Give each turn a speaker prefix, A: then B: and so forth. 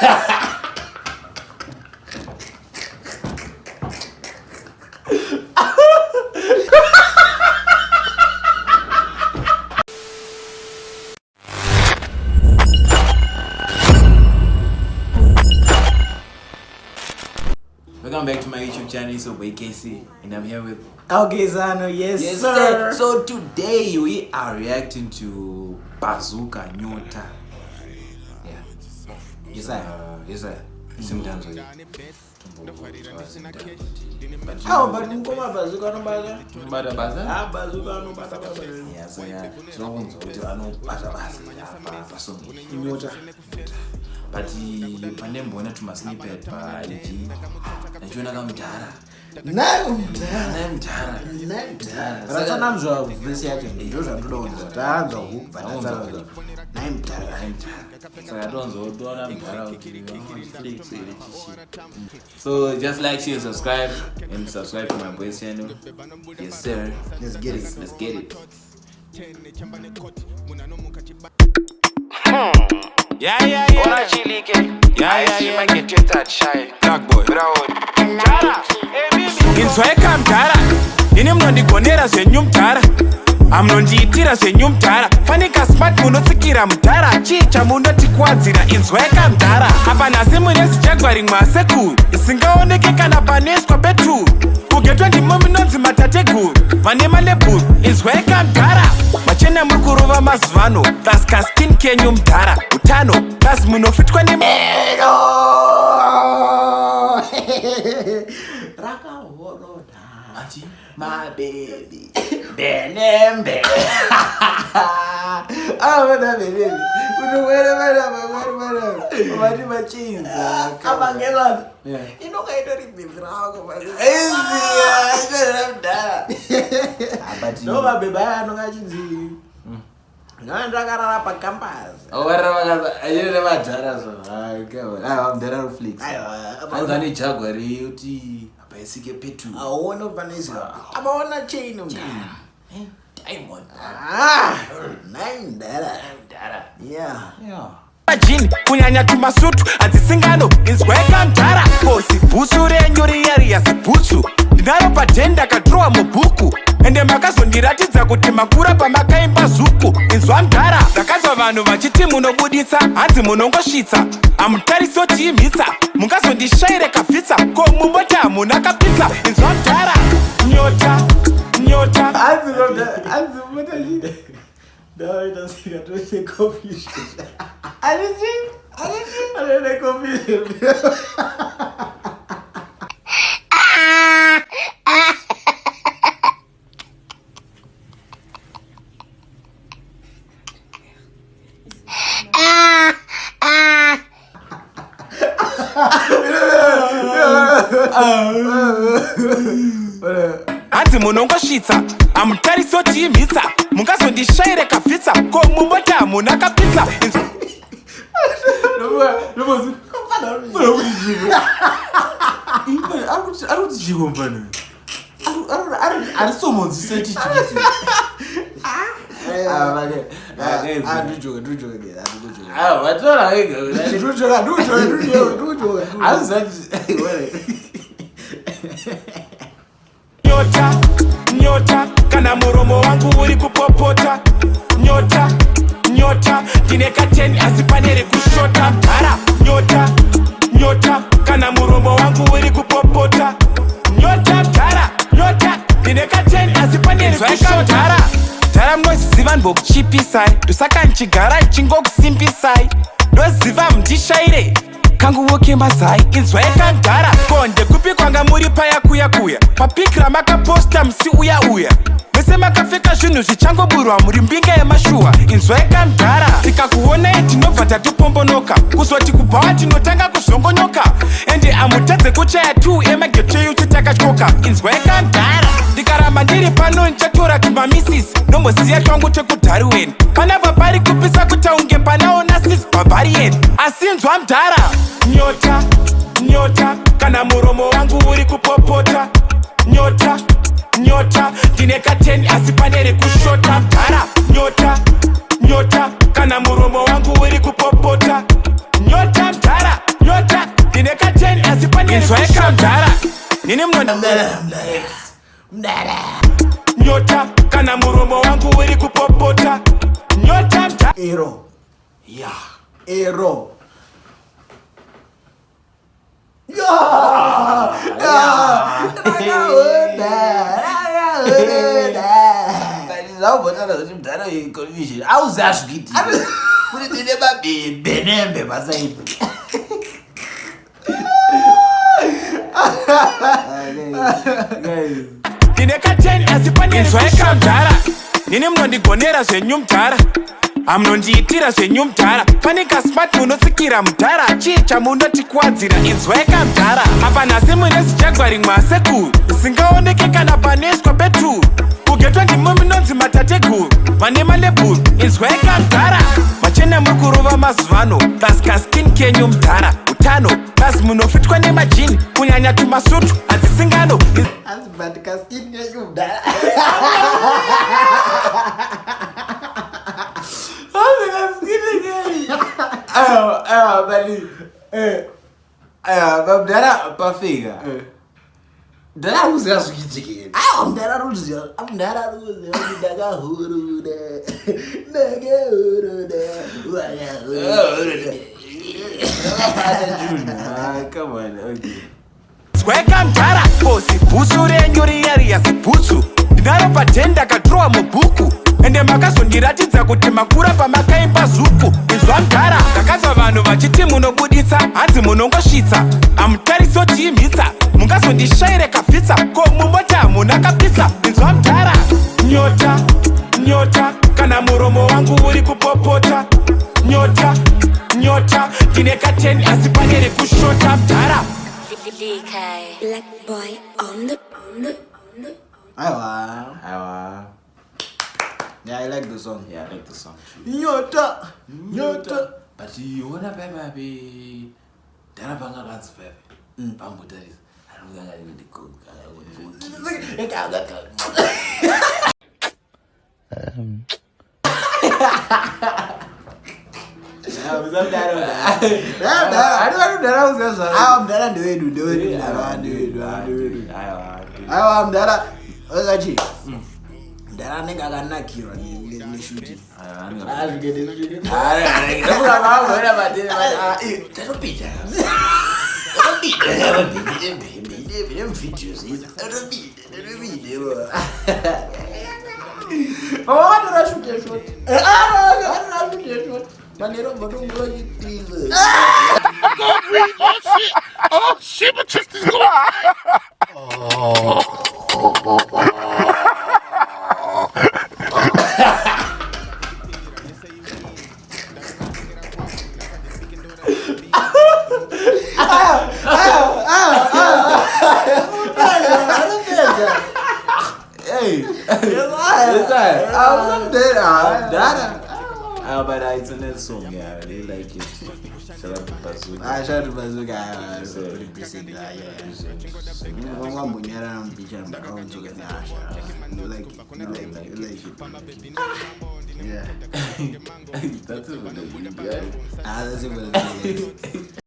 A: Welcome back to my YouTube channel. It's Obey KC, and I'm here with
B: Algezano. Yes sir.
A: So today we are reacting to Bazooka Nyota. Yeah. Yes sir. Sometimes we
B: but ngoma Bazooka no bala.
A: Bada baza?
B: Bazooka no bala.
A: Yes, yeah. So unzo uthi anobhata basi basongi.
B: Nyota.
A: But pane mbona tuma snippet pa LG. Nachiona kamdhara.
B: Nayo
A: mdhara.
B: Ratsana mzwa verse yake ndo zvandoda kuonza. Taanzwa hook banatsara. Nayo mdhara.
A: So I don't know So just like, share, subscribe, and subscribe to my boy's channel. Yes sir.
B: Let's get it.
C: Yeah. Ora chilike. Yeah. Get your touch shy. Black boy. Mdhara. Inzweka mdhara. Ini mnondigonera zvenyu mdhara. Amnondiitira zvenyu mdhara. Fanika smart munotsikira mdhara. Chicha munotikuwadzira inzweka mdhara. Apa nhasi mune zichagwari mwasekuru. Isingaoneke kana paneswa betu. Kugetwa ndimo minonzi matateguru. Vanema neburu. Inzweka mdhara. Machena muri kurova mazuvano. Tasika skin kenyu mdhara. Utano. Tasi munofitwa
B: Raka horoda.
A: Achi,
B: my baby. Benembe. Awona baby. Unowera bana machinza. Abangela. Inokaita ribhibhira wako bana.
A: but
B: no babeba anongachinzi. Ndakarara pa campus.
A: ayere madhara so. Mdhara Flix. Aizani Jaguar uti apaisike petu.
B: Aona panisa. Abaona chain mdhara.
A: Diamond.
B: Nine dara. Yeah.
C: Jini kunyanya tumasutu adzisingano inzweka mdhara. Kosi bhusu renyu riya zibhutsu. Ndinaro padhenda kadrowa mubhuku. Ende makazondiratidza kuti makura pamakaimba zuku. Inzwa mdhara. Ndakanzwa vanhu vachiti munobuditsa hanzi munongosvitsa. Hamutarisoti imhitsa. Mungazondishaire kabvitsa. Ko mumboti hamuna kapitsa. Inzwa mdhara. Nyota.
B: Hanzi mota. No, it doesn't get to confusion. I didn't confusion.
C: Hanzi munongosvitsa. Hamutarisoti imhitsa. Mungazondishaire kabvitsa. Ko mumboti hamuna kapitsa. Nyota, kana muromo wangu uri kupopota. Nyota, ndine kateni asi panere kushota mdhara. Nyota, kana muromo wangu uri kupopota. Nyota mdhara, ndine kateni asi panere kushota mdhara. Mdhara mnoziziva ndokuchipisai. Ndosaka nchigara nchingokusimpisai. Ndoziva mundishaire kangu woke mazai. Inzweka mdhara. Konde kupi kwanga muri paya kuya. Papikira makaposta msi uya. Mese makapfeka zvinhu zvichangoburwa muri mbinga yemashuwa. Inzweka mdhara. Tikakuonai tinobva tatipombonoka. Kuzoti kubhawa tinotanga kuzongonyoka. Ende amutadze kuchaya tu emageto yuti takatyoka. Inzweka mdhara. Ndikaramba ndiri pano nichatora tumamisisi. Nomboziya twangu tekudhariweni. Pana babari kupisa kutaunge panaona sisi barbarian. Asi inzwa mdhara. Nyota, kana muromo wangu uri kupopota. Nyota, ndine kateni asi panere kushota mdhara. Nyota, kana muromo wangu uri kupopota. Nyota mdhara. inzweka mdara nini mnona
B: Mdara.
C: nyota kana muromo wangu uri kupopota nyota mdara
B: Ero.
A: Yeah.
B: Ero. Auzasviti. Kuri tine mabenembe pasaidi.
C: ndinekateni asi panezvaeka mdhara nini munondigonera zvenyu mdhara hamunondiitira zvenyu mdhara pane kasmati munotsikira mdhara chii chamunotikuwadzira inzwaeka mdhara apa nhasi mune zichagwari mwasekuru isingaoneke kana panoiswa peturu kugetwa ndimo minonzi matateguru vane malebhuru inzwaeka mdhara machena muri kurova mazuvano plasika skin kenyu mdhara utano basi munofitwa nemajini kunyanya tumasutu hadzisingano
A: Mdara pafika.
B: Mdara uzasvikitikeni. Mdara ruziva. Mdara ruziva. Ndakahuruda.
A: Come on, okay.
C: zweka mdhara kosi bhusu renyu riyariya zibhutsu ndinaro padhenda kadhirowa mubhuku ende makazondiratidza kuti makura pamakaimba zuku inzwa mdhara ndakazwa vanhu vachiti munobuditsa hanzi munongosvitsa hamutarisotiimhitsa mungazondishayire kabvitsa ko mumoti hamuna kapitsa inzwa mdhara nyota nyota kana muromo wangu uri kupopota nyota nyota ndine kateni asi pane rekushota mdhara
D: DK Black Boy on the
B: Aiwa. Yeah, I like the song.
A: Yeah, I like the song.
B: Nyota.
A: But you wanna pay maybe Dara Banga dance baby. Bambudaris. I don't think I will go.
B: Mdara anenge akanakirwa neshuti.
C: Oh shit, my chest is going.
A: But it's a nice song, yeah, I really like it. Shout out to Bazooka.
B: Shout out to Bazooka.
A: Yeah. That's it.
B: That's it.